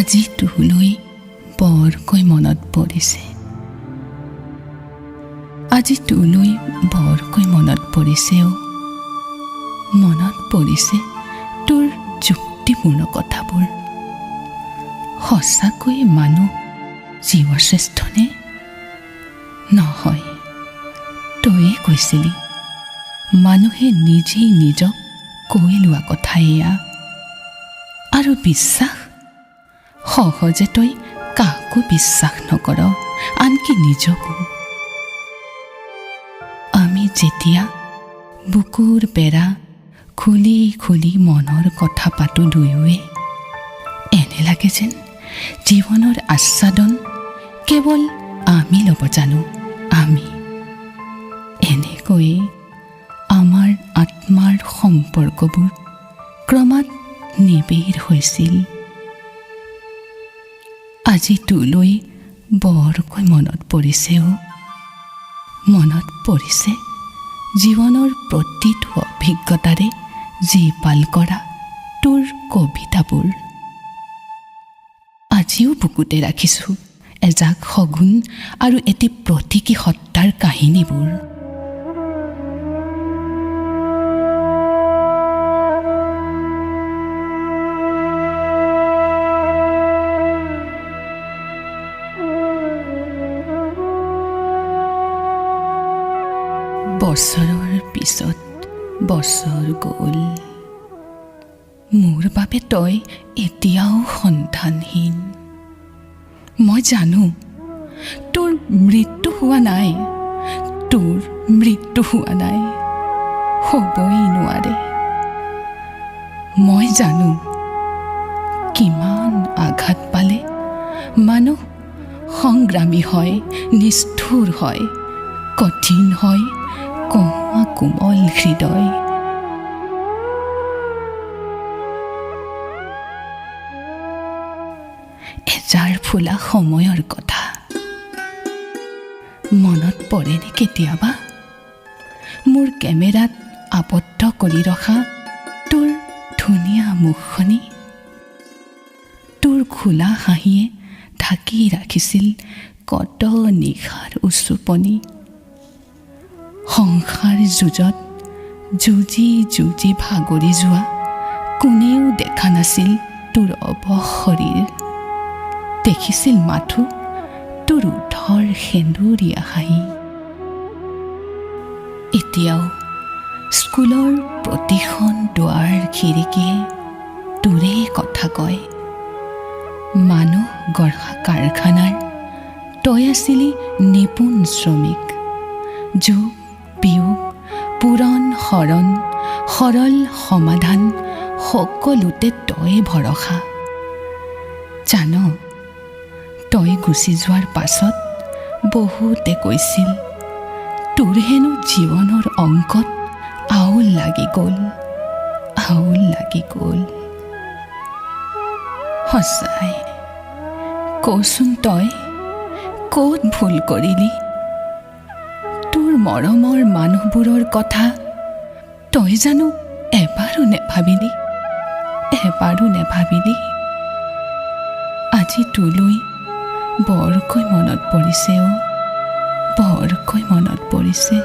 আজি তোলৈ বৰকৈ মনত পৰিছে। আজি তোলৈ বৰকৈ মনত পৰিছে অ'। মনত পৰিছে তোৰ যুক্তিপূৰ্ণ কথাবোৰ। সঁচাকৈ মানুহ জীৱশ্ৰেষ্ঠনে? নহয়, তয়ে কৈছিলি মানুহে নিজেই নিজক কৈ লোৱা কথা এয়া। আৰু বিশ্বাস, সহজে তই কাকো বিশ্বাস নকৰ, আনকি নিজকো। আমি যেতিয়া বুকুৰ বেৰা খুলি খুলি মনৰ কথা পাতো দুয়োৱে, এনে লাগে যেন জীৱনৰ আস্বাদন কেৱল আমি ল'ব জানো। আমি এনেকৈয়ে আমাৰ আত্মাৰ সম্পৰ্কবোৰ ক্ৰমাৎ নিবিড় হৈছিল। আজি তোলৈ বৰকৈ মনত পৰিছে অ'। মনত পৰিছে জীৱনৰ প্ৰতিটো অভিজ্ঞতাৰে জীপাল কৰা তোৰ কবিতাবোৰ। আজিও বুকুতে ৰাখিছোঁ এজাক সগুণ আৰু এটি প্ৰতীকী সত্তাৰ কাহিনীবোৰ। বছৰৰ পিছত বছৰ গ'ল, মোৰ বাবে তই এতিয়াও সন্তানহীন। মই জানো তোৰ মৃত্যু হোৱা নাই, তোৰ মৃত্যু হোৱা নাই, হ'বই নোৱাৰে। মই জানো কিমান আঘাত পালে মানুহ সংগ্ৰামী হয়, নিষ্ঠুৰ হয়, কঠিন হয়, কঁহুৱা কোমল হৃদয়। এজাৰ ফুলা সময়ৰ কথা মনত পৰেনে কেতিয়াবা? মোৰ কেমেৰাত আবদ্ধ কৰি ৰখা তোৰ ধুনীয়া মুখখনি, তোৰ খোলা হাঁহিয়ে ঢাকি ৰাখিছিল কত নিশাৰ উচুপনি। সংসাৰ যুঁজত যুঁজি যুঁজি ভাগৰি যোৱা কোনেও দেখা নাছিল তোৰ অৱশ শৰীৰ। দেখিছিল মাথো তোৰ উঠৰ সেন্দুৰীয়া হাঁহি। এতিয়াও স্কুলৰ প্ৰতিখন দুৱাৰ খিৰিকীয়ে তোৰে কথা কয়। মানুহ গঢ়া কাৰখানাৰ তই আছিলি নিপুণ শ্ৰমিক। যোগ বিয়োগ, পূৰণ হৰণ, সৰল সমাধান সকলোতে তই ভৰসা। জান, তই গুচি যোৱাৰ পাছত বহুতে কৈছিল তোৰ হেনো জীৱনৰ অংকত আউল লাগি গ'ল, আউল লাগি গ'ল। সঁচাই কচোন তই ক'ত ভুল কৰিলি? তোৰ মৰমৰ মানুহবোৰৰ কথা তই জানো এবাৰো নেভাবিলি, এবাৰো নেভাবিলি? আজি তোলৈ বৰকৈ মনত পৰিছে অ', বৰকৈ মনত পৰিছে।